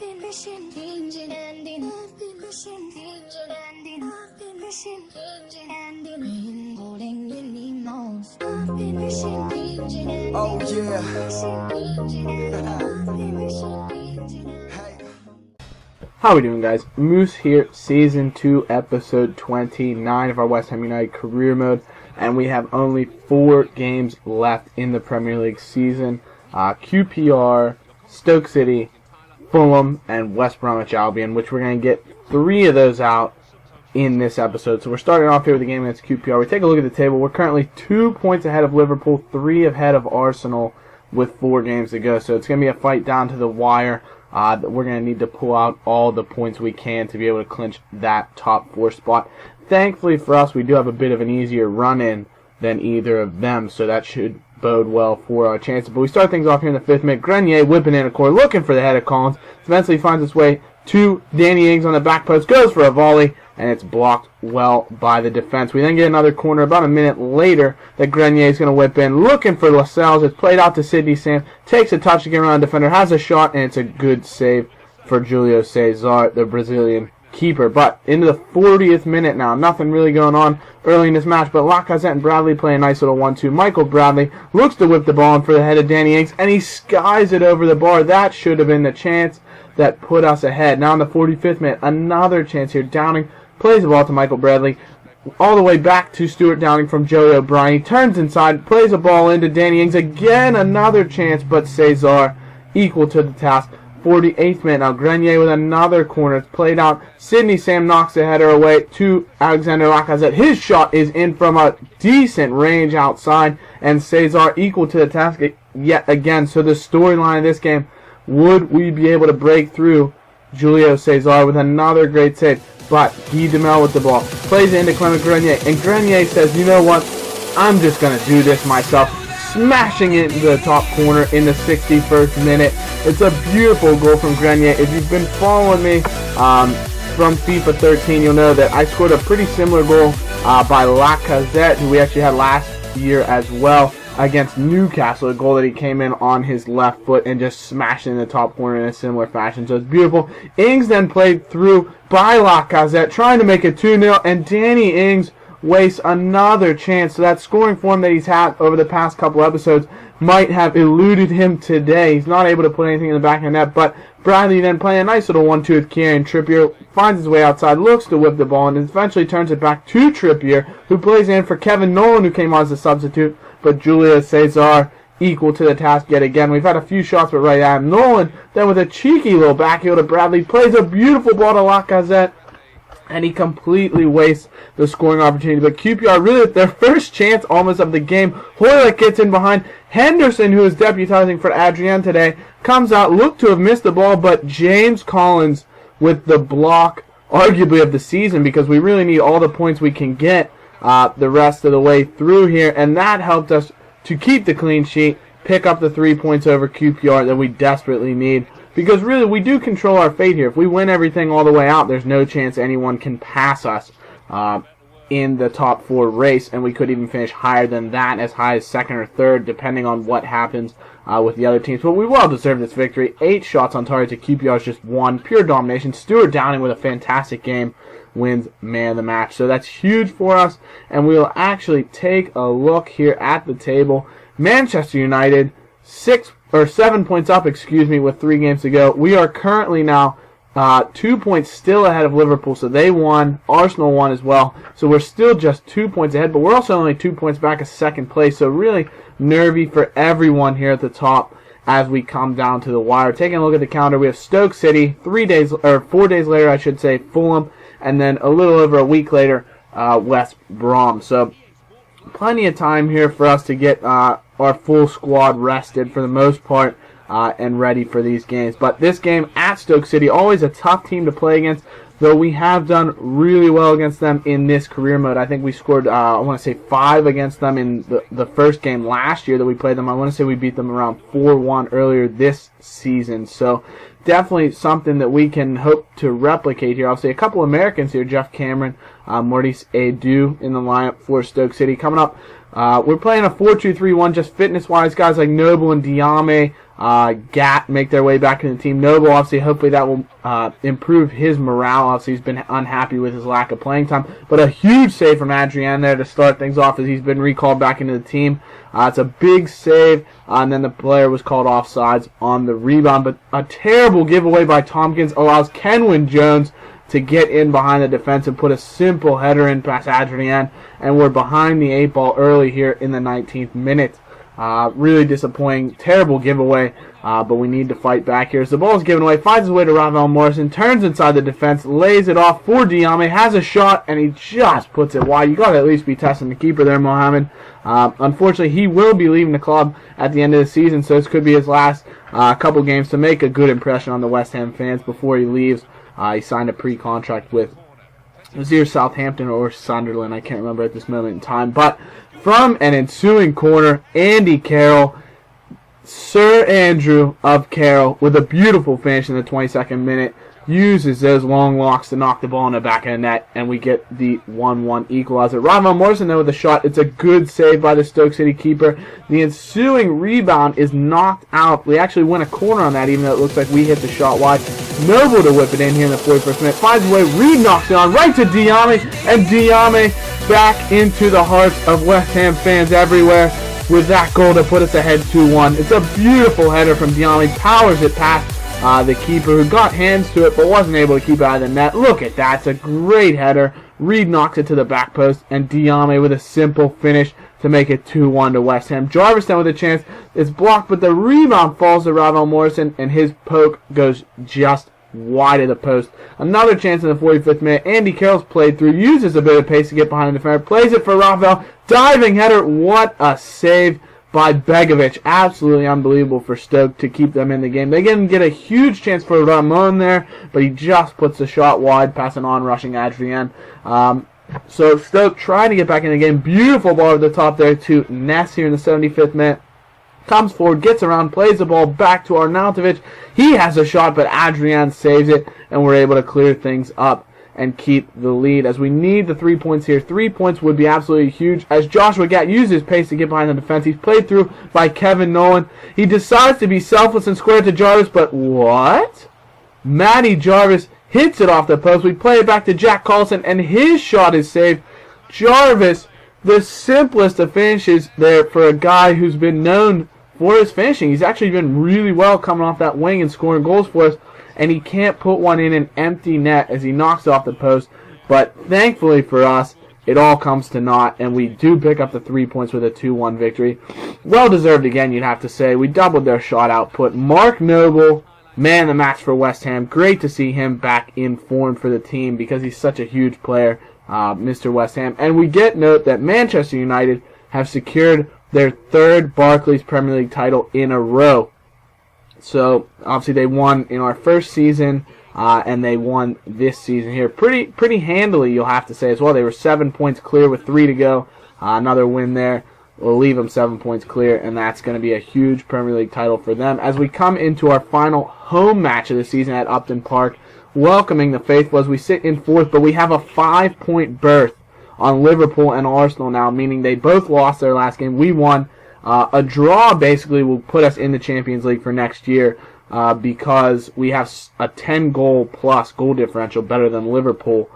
Oh yeah. How are we doing, guys? Moose here, Season 2, Episode 29 of our West Ham United career mode, and we have only 4 games left in the Premier League season. QPR, Stoke City, Fulham, and West Bromwich Albion, which we're going to get 3 of those out in this episode. So we're starting off here with the game against QPR. We take a look at the table. We're currently 2 points ahead of Liverpool, 3 ahead of Arsenal with 4 games to go. So it's going to be a fight down to the wire. We're going to need to pull out all the points we can to be able to clinch that top 4 spot. Thankfully for us, we do have a bit of an easier run-in than either of them, so that should bode well for our chances. But we start things off here in the 5th minute. Grenier whipping in a corner, looking for the head of Collins. Eventually finds its way to Danny Ings on the back post, goes for a volley, and it's blocked well by the defense. We then get another corner about a minute later that Grenier is going to whip in, looking for Lascelles. It's played out to Sidney Sam, takes a touch to get around the defender, has a shot, and it's a good save for Julio Cesar, the Brazilian keeper. But into the 40th minute now, nothing really going on early in this match, but Lacazette and Bradley play a nice little 1-2. Michael Bradley looks to whip the ball in for the head of Danny Ings, and he skies it over the bar. That should have been the chance that put us ahead. Now in the 45th minute, another chance here. Downing plays the ball to Michael Bradley, all the way back to Stuart Downing from Joey O'Brien. He turns inside, plays a ball into Danny Ings. Again, another chance, but Cesar equal to the task. 48th minute now, Grenier with another corner. It's played out. Sidney Sam knocks the header away to Alexander Lacazette. His shot is in from a decent range outside, and Cesar equal to the task yet again. So the storyline of this game, would we be able to break through Julio Cesar with another great save? But Guy Demel with the ball, plays it into Clement Grenier, and Grenier says, you know what, I'm just going to do this myself, smashing it into the top corner in the 61st minute. It's a beautiful goal from Grenier. If you've been following me from FIFA 13, you'll know that I scored a pretty similar goal by Lacazette, who we actually had last year as well, against Newcastle, a goal that he came in on his left foot and just smashed in the top corner in a similar fashion. So it's beautiful. Ings then played through by Lacazette, trying to make it 2-0, and Danny Ings wastes another chance. So that scoring form that he's had over the past couple episodes might have eluded him today. He's not able to put anything in the back of the net, but Bradley then playing a nice little 1-2 with Kieran Trippier, finds his way outside, looks to whip the ball, and eventually turns it back to Trippier, who plays in for Kevin Nolan, who came on as a substitute. But Julio Cesar equal to the task yet again. We've had a few shots, but right at him. Nolan then with a cheeky little backheel to Bradley, plays a beautiful ball to Lacazette, and he completely wastes the scoring opportunity. But QPR really with their first chance almost of the game. Hoylett gets in behind. Henderson, who is deputizing for Adrian today, comes out, looked to have missed the ball, but James Collins with the block, arguably of the season, because we really need all the points we can get the rest of the way through here, and that helped us to keep the clean sheet, pick up the 3 points over QPR that we desperately need, because really we do control our fate here. If we win everything all the way out, there's no chance anyone can pass us in the top 4 race, and we could even finish higher than that, as high as 2nd or 3rd, depending on what happens with the other teams. But we well deserved this victory. 8 shots on target to QPR's just 1. Pure domination. Stuart Downing with a fantastic game wins man of the match. So that's huge for us, and we'll actually take a look here at the table. Manchester United 7 points up, with 3 games to go. We are currently now 2 points still ahead of Liverpool, so they won. Arsenal won as well, so we're still just 2 points ahead, but we're also only 2 points back of 2nd place, so really nervy for everyone here at the top as we come down to the wire. Taking a look at the calendar, we have Stoke City 4 days later, I should say, Fulham, and then a little over a week later, West Brom. So plenty of time here for us to get our full squad rested for the most part and ready for these games. But this game at Stoke City, always a tough team to play against, though we have done really well against them in this career mode. I think we scored, 5 against them in the first game last year that we played them. I want to say we beat them around 4-1 earlier this season. So definitely something that we can hope to replicate here. I'll say a couple Americans here, Jeff Cameron, Maurice Edu in the lineup for Stoke City. Coming up We're playing a 4-2-3-1 just fitness-wise. Guys like Noble and Diame, Gat make their way back in the team. Noble, obviously, hopefully that will improve his morale. Obviously, he's been unhappy with his lack of playing time. But a huge save from Adrian there to start things off as he's been recalled back into the team. It's a big save, and then the player was called offsides on the rebound. But a terrible giveaway by Tompkins allows Kenwyn Jones to get in behind the defense and put a simple header in past Adrian, and we're behind the 8 ball early here in the 19th minute. Really disappointing, terrible giveaway, but we need to fight back here. So the ball is given away, finds his way to Ravel Morrison, turns inside the defense, lays it off for Diame, has a shot, and he just puts it wide. You got to at least be testing the keeper there, Mohammed. Unfortunately, he will be leaving the club at the end of the season, so this could be his last couple games to make a good impression on the West Ham fans before he leaves. He signed a pre-contract with either Southampton or Sunderland. I can't remember at this moment in time. But from an ensuing corner, Andy Carroll, Sir Andrew of Carroll, with a beautiful finish in the 22nd minute, uses those long locks to knock the ball in the back of the net, and we get the 1-1 equalizer. Ravel Morrison, though, with the shot. It's a good save by the Stoke City keeper. The ensuing rebound is knocked out. We actually win a corner on that, even though it looks like we hit the shot wide. Noble to whip it in here in the 41st minute. Finds a way. Reed knocks it on right to Diame, and Diame back into the hearts of West Ham fans everywhere with that goal to put us ahead 2-1. It's a beautiful header from Diame. Powers it past the keeper, who got hands to it but wasn't able to keep it out of the net. Look at that. It's a great header. Reed knocks it to the back post, and Diame with a simple finish to make it 2-1 to West Ham. Jarvis then with a chance. It's blocked, but the rebound falls to Ravel Morrison, and his poke goes just wide of the post. Another chance in the 45th minute. Andy Carroll's played through, uses a bit of pace to get behind the defender, plays it for Ravel. Diving header. What a save by Begovic. Absolutely unbelievable for Stoke to keep them in the game. They didn't get a huge chance for Ramon there, but he just puts the shot wide, passing on, rushing Adrian. So Stoke trying to get back in the game. Beautiful ball at the top there to Ness here in the 75th minute. Comes forward, gets around, plays the ball back to Arnautovic. He has a shot, but Adrian saves it, and we're able to clear things up and keep the lead, as we need the 3 points here. 3 points would be absolutely huge, as Joshua Gatt uses pace to get behind the defense. He's played through by Kevin Nolan. He decides to be selfless and square to Jarvis, but what? Matty Jarvis hits it off the post. We play it back to Jack Carlson, and his shot is saved. Jarvis, the simplest of finishes there for a guy who's been known for his finishing. He's actually been really well coming off that wing and scoring goals for us, and he can't put one in an empty net as he knocks off the post. But thankfully for us, it all comes to naught, and we do pick up the 3 points with a 2-1 victory. Well deserved again, you'd have to say. We doubled their shot output. Mark Noble, man of the match for West Ham. Great to see him back in form for the team because he's such a huge player, Mr. West Ham. And we get note that Manchester United have secured their third Barclays Premier League title in a row. So obviously they won in our first season, and they won this season here pretty handily, you'll have to say as well. They were 7 points clear with 3 to go. Another win there will leave them 7 points clear, and that's going to be a huge Premier League title for them as we come into our final home match of the season at Upton Park, welcoming the faithful as we sit in fourth, but we have a 5-point berth on Liverpool and Arsenal now, meaning they both lost their last game. We won. A draw basically will put us in the Champions League for next year because we have a 10-goal plus goal differential better than Liverpool.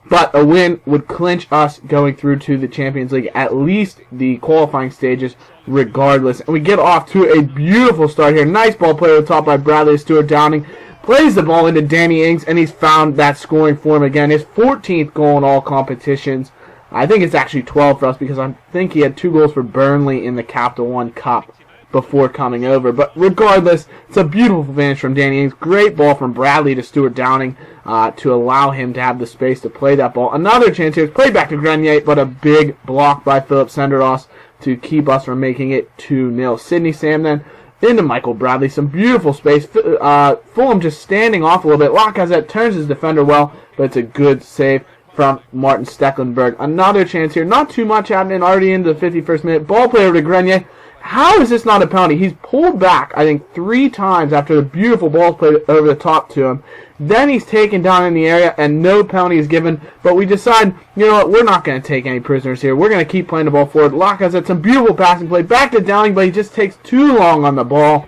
But a win would clinch us going through to the Champions League, at least the qualifying stages, regardless. And we get off to a beautiful start here. Nice ball played on top by Bradley Stewart Downing. Plays the ball into Danny Ings, and he's found that scoring form again. His 14th goal in all competitions. I think it's actually 12 for us because I think he had 2 goals for Burnley in the Capital One Cup before coming over. But regardless, it's a beautiful finish from Danny Ings. Great ball from Bradley to Stuart Downing to allow him to have the space to play that ball. Another chance here. It's played back to Grenier, but a big block by Philip Senderos to keep us from making it 2-0. Sidney Sam then into Michael Bradley. Some beautiful space. Fulham just standing off a little bit. Lacazette turns his defender well, but it's a good save from Martin Stecklenburg. Another chance here. Not too much happening already into the 51st minute. Ball play over to Grenier. how is this not a penalty? He's pulled back, I think, 3 times after the beautiful ball's played over the top to him. Then he's taken down in the area, and no penalty is given. But we decide, you know what, we're not going to take any prisoners here. We're going to keep playing the ball forward. Lacazette, some beautiful passing play. Back to Downing, but he just takes too long on the ball.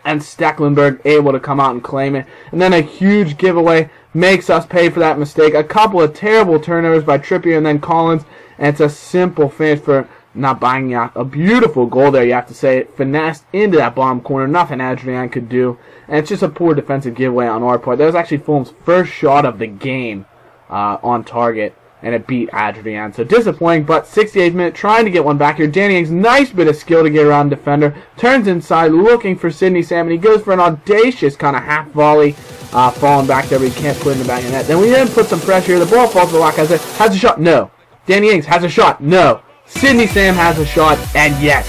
And Stecklenburg able to come out and claim it. And then a huge giveaway makes us pay for that mistake. A couple of terrible turnovers by Trippier and then Collins. And it's a simple finish for Nabanya. A beautiful goal there, you have to say. It finessed into that bottom corner. Nothing Adrian could do. And it's just a poor defensive giveaway on our part. That was actually Fulham's first shot of the game on target. And it beat Adrian. So disappointing, but 68th minute, trying to get one back here. Danny Ings, nice bit of skill to get around the defender. Turns inside, looking for Sidney Sam, and he goes for an audacious kind of half volley. Falling back there, but he can't put it in the back of the net. Then we then put some pressure here. The ball falls to Lacazette. Has a shot? No. Danny Ings has a shot? No. Sidney Sam has a shot, and yes.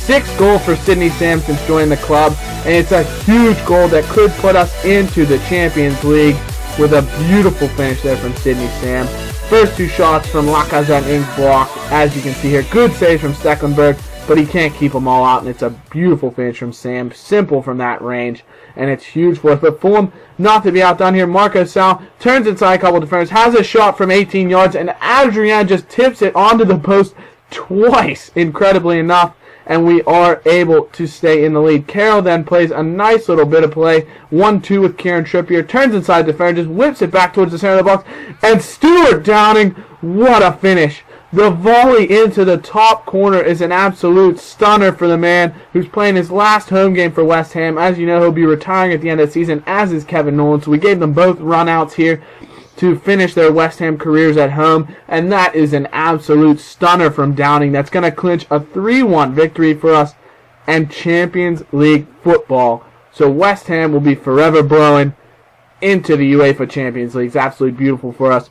6th goal for Sidney Sam since joining the club, and it's a huge goal that could put us into the Champions League with a beautiful finish there from Sidney Sam. First 2 shots from Lacazette and Ings blocked, as you can see here. Good save from Stecklenburg, but he can't keep them all out, and it's a beautiful finish from Sam. Simple from that range, and it's huge for us. But Fulham, not to be outdone here. Marco Sal turns inside a couple defenders, has a shot from 18 yards, and Adrian just tips it onto the post twice, incredibly enough. And we are able to stay in the lead. Carroll then plays a nice little bit of play. 1-2 with Kieran Trippier. Turns inside the defender, just whips it back towards the center of the box. And Stuart Downing, what a finish. The volley into the top corner is an absolute stunner for the man who's playing his last home game for West Ham. As you know, he'll be retiring at the end of the season, as is Kevin Nolan. So we gave them both run-outs here to finish their West Ham careers at home, and that is an absolute stunner from Downing. That's going to clinch a 3-1 victory for us and Champions League football. So West Ham will be forever blowing into the UEFA Champions League. It's absolutely beautiful for us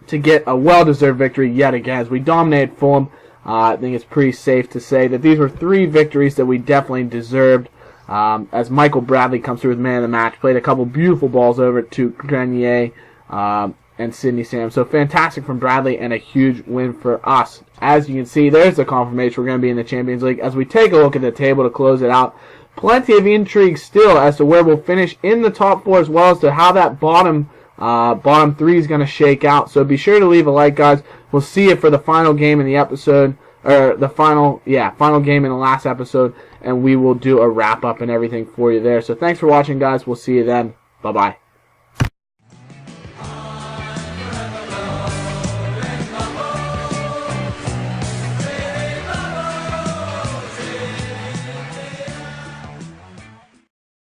to get a well-deserved victory yet again as we dominated Fulham. I think it's pretty safe to say that these were 3 victories that we definitely deserved. As Michael Bradley comes through as man of the match, played a couple beautiful balls over to Grenier and Sidney Sam. So fantastic from Bradley and a huge win for us. As you can see, there's the confirmation we're going to be in the Champions League. As we take a look at the table to close it out, plenty of intrigue still as to where we'll finish in the top 4 as well as to how that bottom 3 is going to shake out. So be sure to leave a like, guys. We'll see you for the final game in the episode, or the final game in the last episode, and we will do a wrap up and everything for you there. So thanks for watching, guys. We'll see you then. Bye-bye.